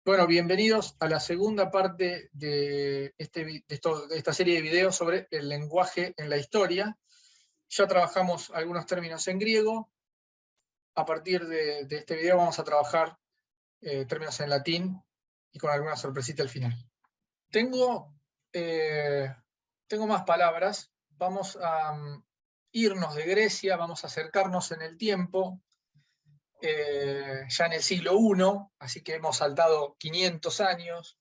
Bueno, bienvenidos a la segunda parte de esta serie de videos sobre el lenguaje en la historia. Ya trabajamos algunos términos en griego. A partir de este video vamos a trabajar términos en latín y con alguna sorpresita al final. Tengo más palabras. Vamos a irnos de Grecia, vamos a acercarnos en el tiempo. Ya en el siglo I, así que hemos saltado 500 años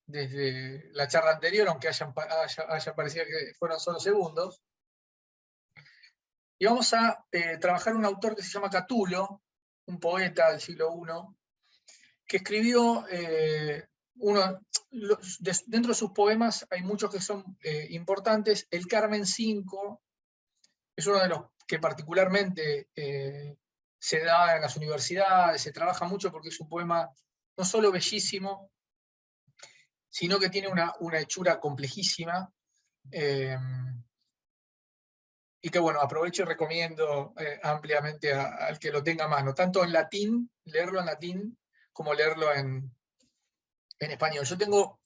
desde la charla anterior, aunque haya parecido que fueron solo segundos. Y vamos a trabajar un autor que se llama Catulo, un poeta del siglo I, que escribió dentro de sus poemas hay muchos que son importantes. El Carmen V es uno de los que particularmente se da en las universidades, se trabaja mucho porque es un poema no solo bellísimo, sino que tiene una hechura complejísima, y que bueno, aprovecho y recomiendo ampliamente al que lo tenga a mano, tanto en latín, leerlo en latín, como leerlo en español. Yo tengo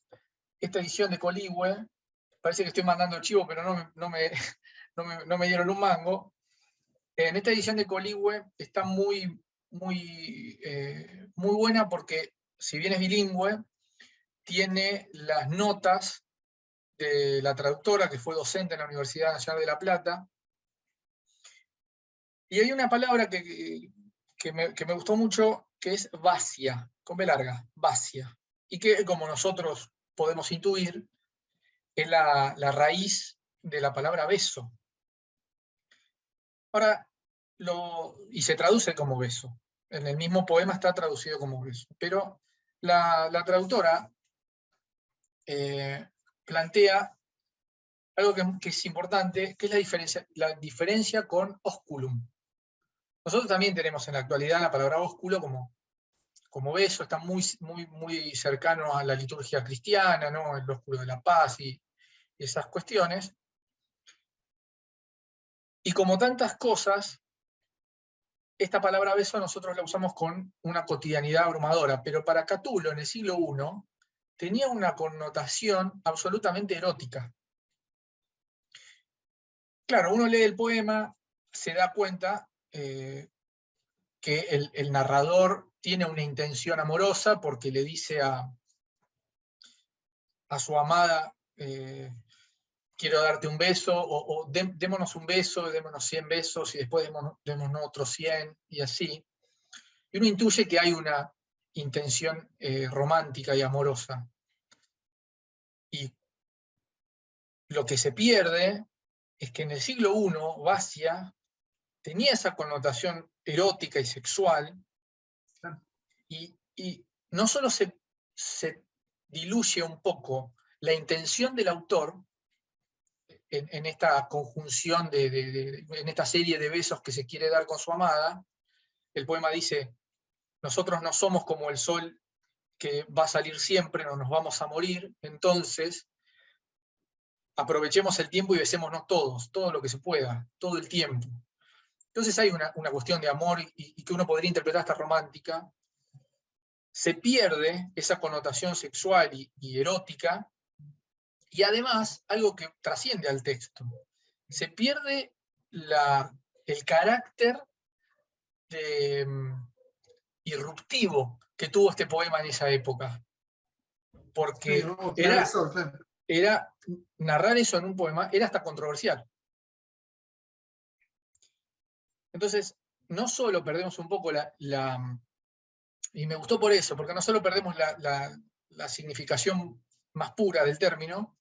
esta edición de Coligüe, parece que estoy mandando el chivo, pero no me dieron un mango. En esta edición de Coligüe está muy buena porque, si bien es bilingüe, tiene las notas de la traductora, que fue docente en la Universidad Nacional de La Plata. Y hay una palabra que me gustó mucho, que es vasia, con B larga, vasia. Y que, como nosotros podemos intuir, es la raíz de la palabra beso. Ahora, y se traduce como beso. En el mismo poema está traducido como beso. Pero la traductora plantea algo que es importante, que es la diferencia con osculum. Nosotros también tenemos en la actualidad la palabra ósculo como beso, está muy cercano a la liturgia cristiana, ¿no? El ósculo de la paz y esas cuestiones. Y como tantas cosas, esta palabra beso nosotros la usamos con una cotidianidad abrumadora, pero para Catulo en el siglo I tenía una connotación absolutamente erótica. Claro, uno lee el poema, se da cuenta que el narrador tiene una intención amorosa porque le dice a su amada, quiero darte un beso, o démonos un beso, démonos 100 besos, y después démonos otros 100, y así. Y uno intuye que hay una intención romántica y amorosa. Y lo que se pierde es que en el siglo I, Vasia tenía esa connotación erótica y sexual, y no solo se diluye un poco la intención del autor en esta conjunción, en esta serie de besos que se quiere dar con su amada. El poema dice: nosotros no somos como el sol que va a salir siempre, no nos vamos a morir, entonces aprovechemos el tiempo y besémonos todos, todo lo que se pueda, todo el tiempo. Entonces hay una cuestión de amor y que uno podría interpretar hasta romántica. Se pierde esa connotación sexual y erótica, y además algo que trasciende al texto. Se pierde el carácter irruptivo que tuvo este poema en esa época. Porque sí, narrar eso en un poema era hasta controversial. Entonces, no solo perdemos un poco y me gustó por eso, porque no solo perdemos la significación más pura del término,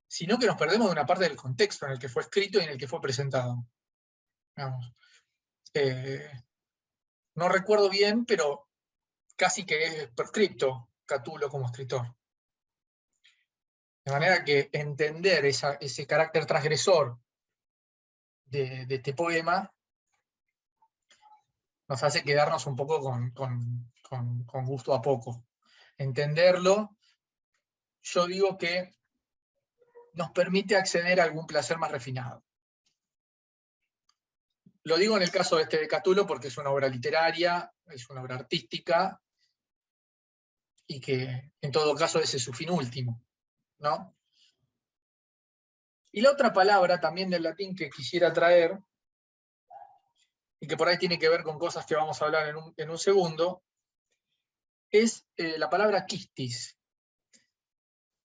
sino que nos perdemos de una parte del contexto en el que fue escrito y en el que fue presentado. No recuerdo bien, pero casi que es proscripto Catulo como escritor. De manera que entender ese carácter transgresor de este poema nos hace quedarnos un poco con gusto a poco. Entenderlo, yo digo que nos permite acceder a algún placer más refinado. Lo digo en el caso de Catulo porque es una obra literaria, es una obra artística, y que en todo caso ese es su fin último, ¿no? Y la otra palabra también del latín que quisiera traer, y que por ahí tiene que ver con cosas que vamos a hablar en un segundo, es la palabra quistis,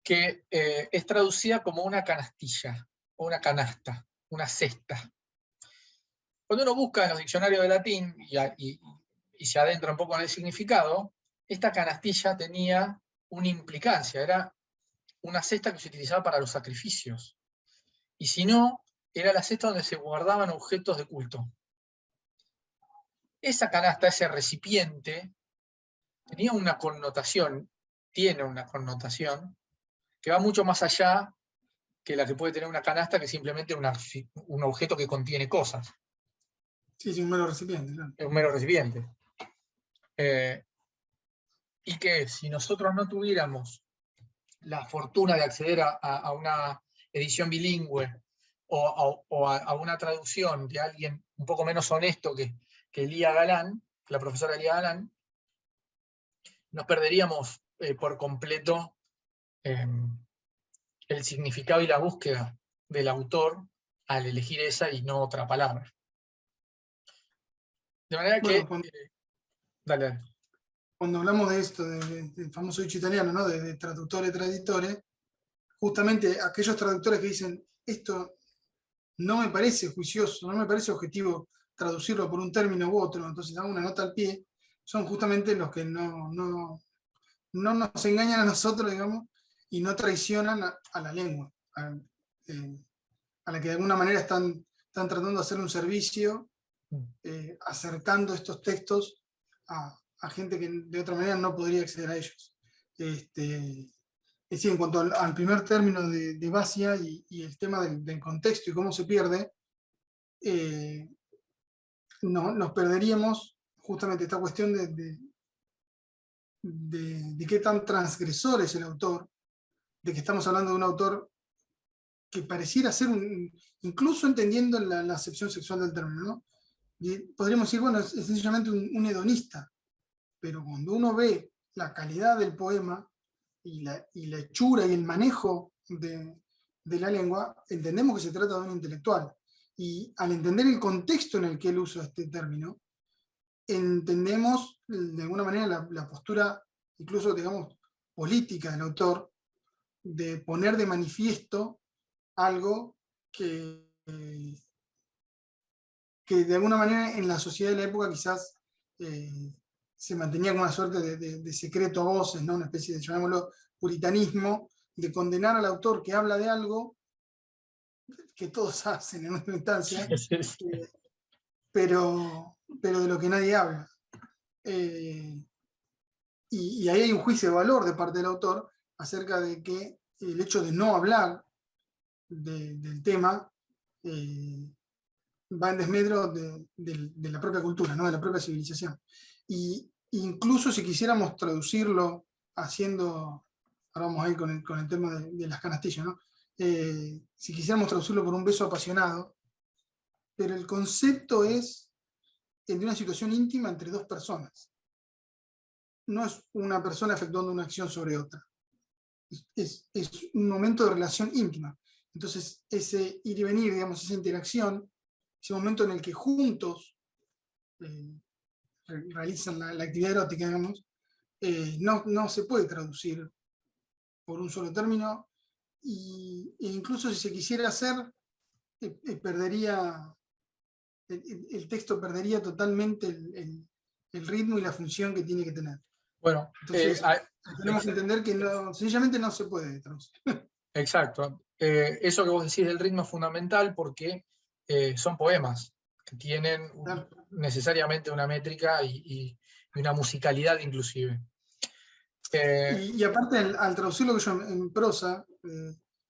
que es traducida como una canastilla, o una canasta, una cesta. Cuando uno busca en los diccionarios de latín y se adentra un poco en el significado, esta canastilla tenía una implicancia, era una cesta que se utilizaba para los sacrificios. Y si no, era la cesta donde se guardaban objetos de culto. Esa canasta, ese recipiente, tenía una connotación, tiene una connotación, que va mucho más allá que la que puede tener una canasta, que es simplemente un objeto que contiene cosas. Sí, es un mero recipiente, claro. Es un mero recipiente. Y que si nosotros no tuviéramos la fortuna de acceder a una edición bilingüe o a una traducción de alguien un poco menos honesto que Lía Galán, la profesora Lía Galán, nos perderíamos por completo el significado y la búsqueda del autor al elegir esa y no otra palabra. De manera que... dale. Cuando hablamos de esto, del famoso dicho italiano, ¿no? de traductore traditore, justamente aquellos traductores que dicen, esto no me parece juicioso, no me parece objetivo traducirlo por un término u otro, entonces hago una nota al pie, son justamente los que no nos engañan a nosotros, digamos, y no traicionan a la lengua, a la que de alguna manera están tratando de hacer un servicio, acercando estos textos a gente que de otra manera no podría acceder a ellos. Es decir, en cuanto al primer término de Basia y el tema del contexto y cómo se pierde, nos perderíamos justamente esta cuestión de qué tan transgresor es el autor, de que estamos hablando de un autor que pareciera ser, incluso entendiendo la acepción sexual del término, ¿no? Y podríamos decir, bueno, es sencillamente un hedonista, pero cuando uno ve la calidad del poema y la hechura y el manejo de la lengua, entendemos que se trata de un intelectual. Y al entender el contexto en el que él usa este término, entendemos de alguna manera la postura, incluso digamos, política del autor, de poner de manifiesto algo que de alguna manera en la sociedad de la época quizás se mantenía como una suerte de secreto a voces, ¿no? Una especie de, llamémoslo, puritanismo, de condenar al autor que habla de algo que todos hacen en última instancia, pero de lo que nadie habla. Y ahí hay un juicio de valor de parte del autor acerca de que el hecho de no hablar del tema va en desmedro de la propia cultura, ¿no? De la propia civilización. Y incluso si quisiéramos traducirlo haciendo, ahora vamos a ir con el tema de las canastillas, ¿no? Si quisiéramos traducirlo por un beso apasionado, pero el concepto es el de una situación íntima entre dos personas. No es una persona efectuando una acción sobre otra. Es un momento de relación íntima. Entonces, ese ir y venir, digamos, esa interacción, ese momento en el que juntos realizan la actividad erótica, digamos, no se puede traducir por un solo término, e incluso si se quisiera hacer, perdería, el texto perdería totalmente el ritmo y la función que tiene que tener. Bueno, entonces tenemos que entender que sencillamente no se puede traducir. Exacto. Eso que vos decís del ritmo es fundamental porque son poemas que tienen necesariamente una métrica y una musicalidad inclusive. Y aparte, al traducirlo que yo en prosa,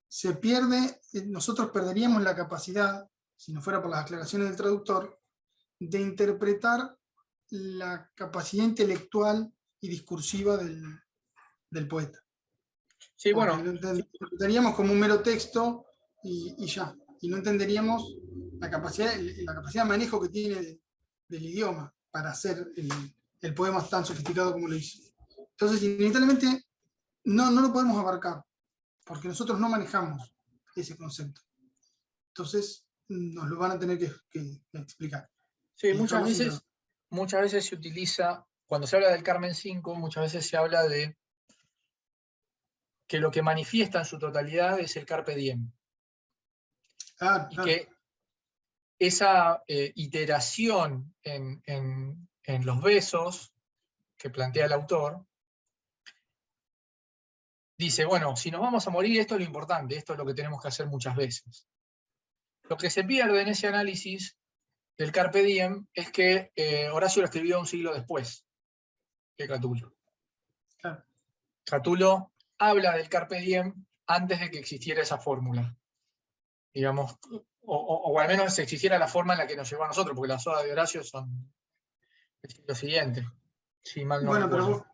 se pierde, nosotros perderíamos la capacidad, si no fuera por las aclaraciones del traductor, de interpretar la capacidad intelectual y discursiva del poeta. Sí, porque bueno. lo entenderíamos como un mero texto y ya. Y no entenderíamos la capacidad de manejo que tiene del idioma para hacer el poema tan sofisticado como lo hizo. Entonces, inevitablemente, no lo podemos abarcar, porque nosotros no manejamos ese concepto. Entonces, nos lo van a tener que explicar. Sí, Y muchas veces se utiliza, cuando se habla del Carmen 5, muchas veces se habla de que lo que manifiesta en su totalidad es el Carpe Diem. claro, Y claro. que esa iteración en los besos que plantea el autor, dice, bueno, si nos vamos a morir, esto es lo importante, esto es lo que tenemos que hacer muchas veces. Lo que se pierde en ese análisis del Carpe Diem es que Horacio lo escribió un siglo después que Catulo. Claro. Catulo habla del Carpe Diem antes de que existiera esa fórmula, digamos, o al menos existiera la forma en la que nos llegó a nosotros, porque las odas de Horacio son del siglo siguiente, si mal no Bueno, recuerdo.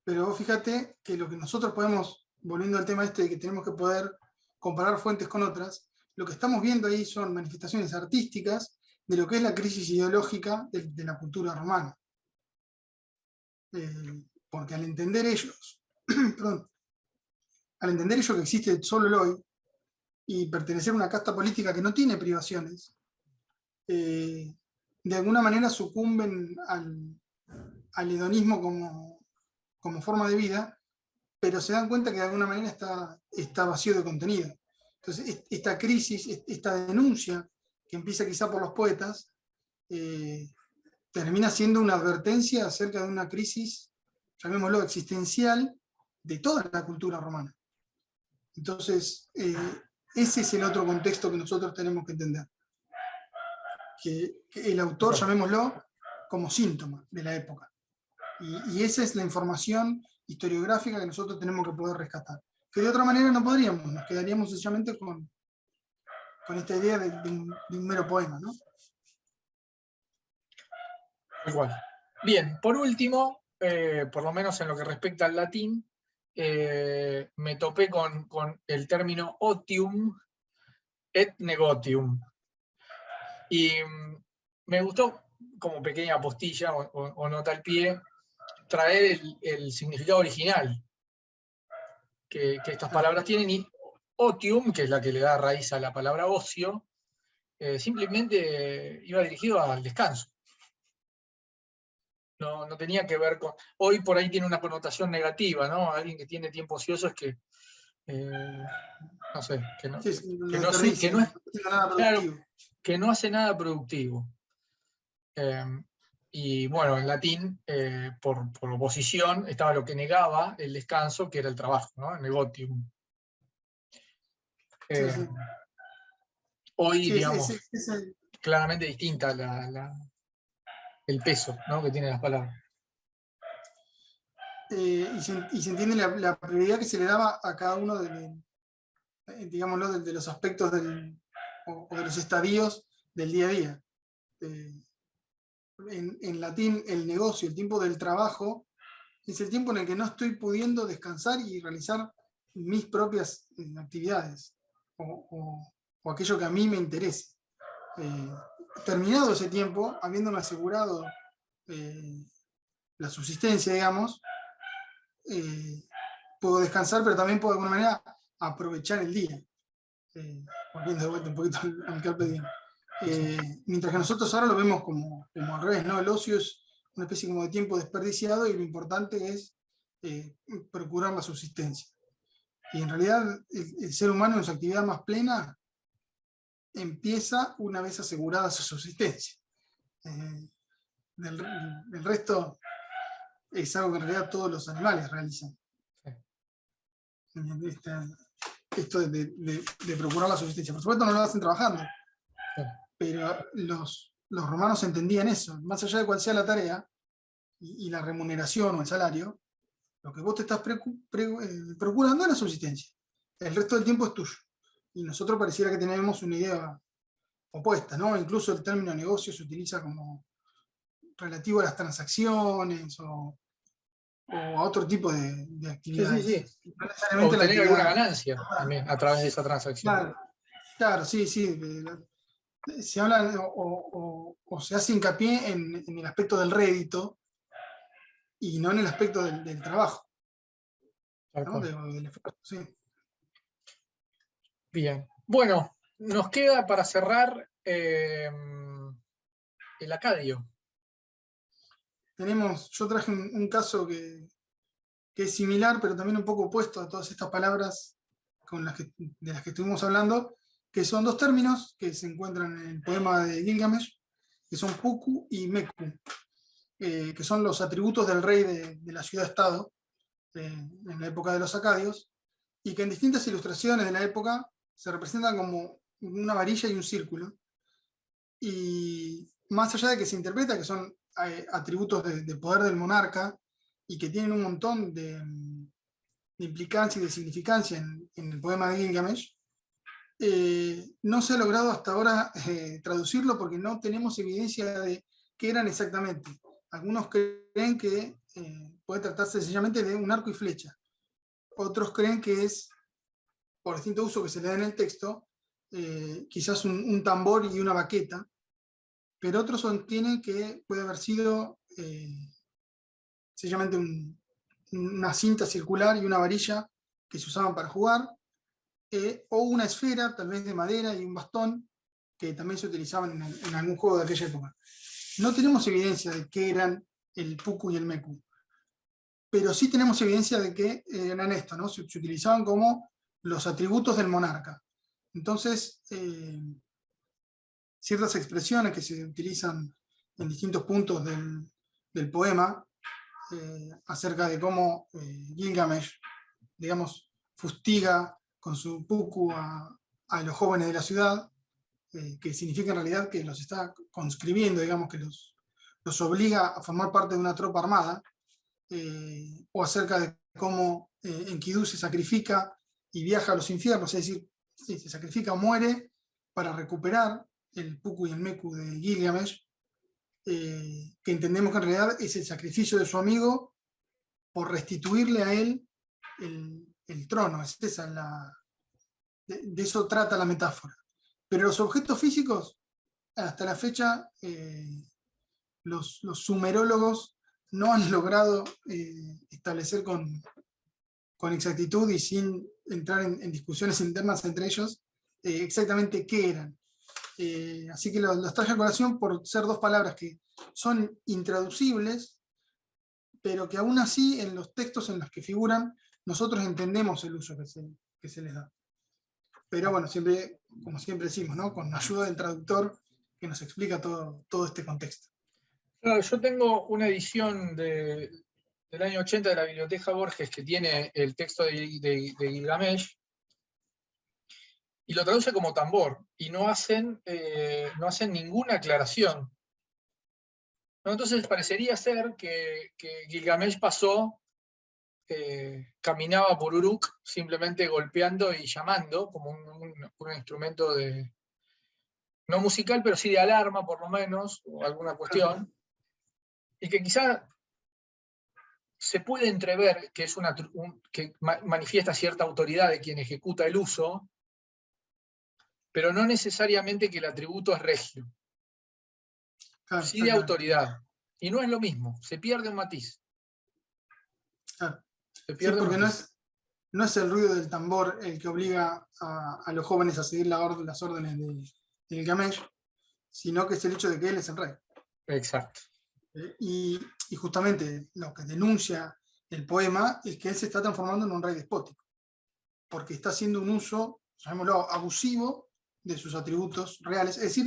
pero vos fíjate que lo que nosotros podemos, volviendo al tema este de que tenemos que poder comparar fuentes con otras, lo que estamos viendo ahí son manifestaciones artísticas de lo que es la crisis ideológica de la cultura romana. Porque al entender ellos, perdón, al entender ellos que existe solo el hoy y pertenecer a una casta política que no tiene privaciones, de alguna manera sucumben al hedonismo como forma de vida, pero se dan cuenta que de alguna manera está vacío de contenido. Entonces, esta crisis, esta denuncia, que empieza quizá por los poetas, termina siendo una advertencia acerca de una crisis, llamémoslo existencial, de toda la cultura romana. Entonces, ese es el otro contexto que nosotros tenemos que entender. Que el autor, llamémoslo, como síntoma de la época. Y esa es la información historiográfica que nosotros tenemos que poder rescatar. Que de otra manera no podríamos, nos quedaríamos sencillamente con esta idea de un mero poema, ¿no? Igual. Bien, por último, por lo menos en lo que respecta al latín, me topé con el término otium et negotium. Y me gustó, como pequeña apostilla o nota al pie, traer el significado original que estas palabras tienen. Y otium, que es la que le da raíz a la palabra ocio, simplemente iba dirigido al descanso. No tenía que ver con... Hoy por ahí tiene una connotación negativa, ¿no? Alguien que tiene tiempo ocioso es que, no sé, que no, Sí, que lo no, desperdicia, que no no es, tiene nada claro, productivo. que no hace nada productivo. Y bueno, en latín, por oposición, estaba lo que negaba el descanso, que era el trabajo, ¿no? El negotium. Sí, sí. Hoy, Sí, digamos, claramente distinta el peso, ¿no? Que tienen las palabras. y se entiende la prioridad que se le daba a cada uno digámoslo, de los aspectos o de los estadios del día a día. En latín, el negocio, el tiempo del trabajo, es el tiempo en el que no estoy pudiendo descansar y realizar mis propias actividades o aquello que a mí me interese. Terminado ese tiempo, habiéndome asegurado la subsistencia, digamos, puedo descansar, pero también puedo de alguna manera aprovechar el día. Volviendo de vuelta un poquito al Carpe Diem. Mientras que nosotros ahora lo vemos como al revés, ¿no? El ocio es una especie como de tiempo desperdiciado y lo importante es procurar la subsistencia. Y en realidad el ser humano en su actividad más plena empieza una vez asegurada su subsistencia. El resto es algo que en realidad todos los animales realizan. Esto de procurar la subsistencia. Por supuesto no lo hacen trabajando, pero los romanos entendían eso. Más allá de cuál sea la tarea y la remuneración o el salario, lo que vos te estás procurando es la subsistencia. El resto del tiempo es tuyo. Y nosotros pareciera que tenemos una idea opuesta, ¿no? Incluso el término negocio se utiliza como relativo a las transacciones o a otro tipo de actividades. Sí. No necesariamente la Obtener alguna actividad. ganancia también a través de esa transacción. Claro, sí. Se habla o se hace hincapié en el aspecto del rédito, y no en el aspecto del trabajo, Tal ¿no? cual. Del esfuerzo, sí. Bien. Bueno, nos queda para cerrar el Acadio. Yo traje un caso que es similar, pero también un poco opuesto a todas estas palabras de las que estuvimos hablando, que son dos términos que se encuentran en el poema de Gilgamesh, que son Puku y Meku, que son los atributos del rey de la ciudad-estado en la época de los acadios, y que en distintas ilustraciones de la época se representan como una varilla y un círculo. Y más allá de que se interpreta que son atributos de poder del monarca y que tienen un montón de implicancia y de significancia en el poema de Gilgamesh, no se ha logrado hasta ahora traducirlo porque no tenemos evidencia de qué eran exactamente. Algunos creen que puede tratarse sencillamente de un arco y flecha. Otros creen que es, por distinto uso que se le da en el texto, quizás un tambor y una baqueta, pero otros sostienen que puede haber sido sencillamente una cinta circular y una varilla que se usaban para jugar, o una esfera, tal vez de madera, y un bastón, que también se utilizaban en algún juego de aquella época. No tenemos evidencia de qué eran el Puku y el Meku, pero sí tenemos evidencia de que eran esto, ¿no? Se utilizaban como los atributos del monarca. Entonces, ciertas expresiones que se utilizan en distintos puntos del poema, acerca de cómo Gilgamesh, digamos, fustiga con su puku a los jóvenes de la ciudad, que significa en realidad que los está conscribiendo, digamos, que los obliga a formar parte de una tropa armada, o acerca de cómo Enkidu se sacrifica y viaja a los infiernos, es decir, sí, se sacrifica o muere para recuperar el puku y el meku de Gilgamesh, que entendemos que en realidad es el sacrificio de su amigo por restituirle a él el trono. Es esa de eso trata la metáfora. Pero los objetos físicos, hasta la fecha, los sumerólogos no han logrado establecer con exactitud y sin entrar en discusiones internas entre ellos exactamente qué eran. Así que los traje a colación por ser dos palabras que son intraducibles, pero que aún así en los textos en los que figuran nosotros entendemos el uso que se les da. Pero bueno, siempre, como siempre decimos, ¿no? Con la ayuda del traductor que nos explica todo este contexto. Claro, yo tengo una edición del año 80 de la Biblioteca Borges que tiene el texto de Gilgamesh y lo traduce como tambor y no hacen ninguna aclaración. ¿No? Entonces parecería ser que Gilgamesh caminaba por Uruk simplemente golpeando y llamando como un instrumento no musical, pero sí de alarma por lo menos, o alguna cuestión, y que quizá se puede entrever que, que manifiesta cierta autoridad de quien ejecuta el uso, pero no necesariamente que el atributo es regio. Claro, Sí de autoridad. Y no es lo mismo, se pierde un matiz. Claro. Se Sí, pierde un porque matiz. no es el ruido del tambor el que obliga a los jóvenes a seguir las órdenes de Gilgamesh, sino que es el hecho de que él es el rey. Exacto. Y justamente lo que denuncia el poema es que él se está transformando en un rey despótico, porque está haciendo un uso, llamémoslo, abusivo de sus atributos reales, es decir,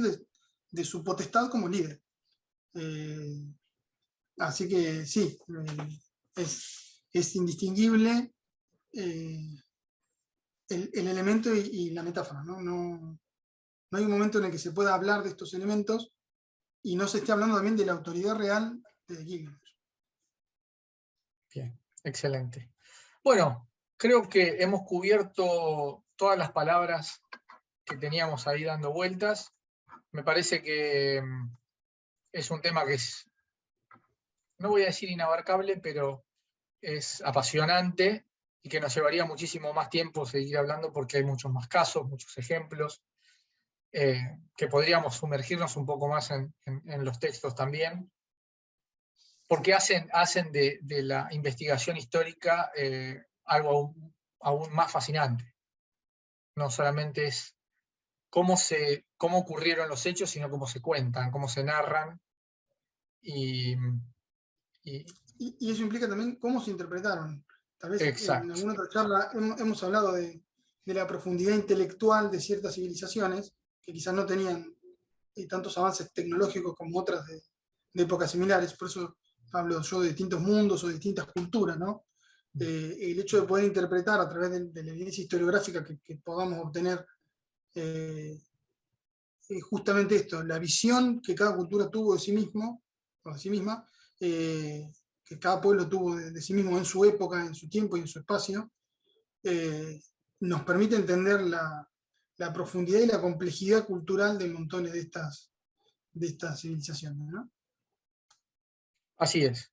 de su potestad como líder. Así que sí, es indistinguible el elemento y la metáfora. No hay un momento en el que se pueda hablar de estos elementos y no se esté hablando también de la autoridad real de Gilgamesh. Bien, excelente. Bueno, creo que hemos cubierto todas las palabras que teníamos ahí dando vueltas. Me parece que es un tema que es, no voy a decir inabarcable, pero es apasionante y que nos llevaría muchísimo más tiempo seguir hablando porque hay muchos más casos, muchos ejemplos, que podríamos sumergirnos un poco más en los textos también. porque hacen de la investigación histórica algo aún más fascinante. No solamente es cómo ocurrieron los hechos, sino cómo se cuentan, cómo se narran. Y eso implica también cómo se interpretaron. Tal vez en exacto. alguna otra charla hemos hablado de la profundidad intelectual de ciertas civilizaciones que quizás no tenían tantos avances tecnológicos como otras de épocas similares. Por eso hablo yo de distintos mundos o de distintas culturas, ¿no? El hecho de poder interpretar a través de la evidencia historiográfica que podamos obtener justamente esto, la visión que cada cultura tuvo de sí mismo, o de sí misma, que cada pueblo tuvo de sí mismo en su época, en su tiempo y en su espacio, nos permite entender la profundidad y la complejidad cultural de montones de estas civilizaciones, ¿no? Así es.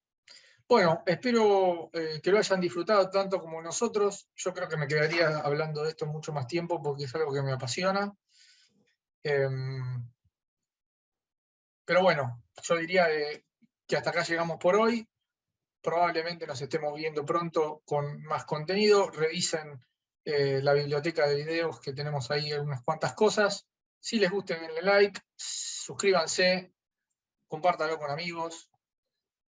Bueno, espero que lo hayan disfrutado tanto como nosotros. Yo creo que me quedaría hablando de esto mucho más tiempo porque es algo que me apasiona. Pero bueno, yo diría que hasta acá llegamos por hoy. Probablemente nos estemos viendo pronto con más contenido. Revisen la biblioteca de videos que tenemos ahí unas cuantas cosas. Si les gusta, denle like, suscríbanse, compártanlo con amigos.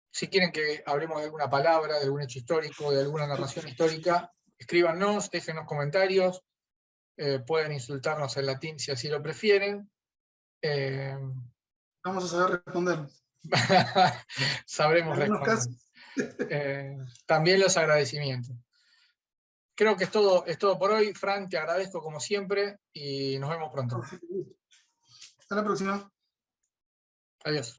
Si quieren que hablemos de alguna palabra, de algún hecho histórico, de alguna narración histórica, escríbanos, déjenos comentarios. Pueden insultarnos en latín si así lo prefieren. Vamos a saber responder. En Sabremos algunos responder. casos. También los agradecimientos. Creo que es todo por hoy. Fran, te agradezco como siempre y nos vemos pronto. Hasta la próxima. Adiós.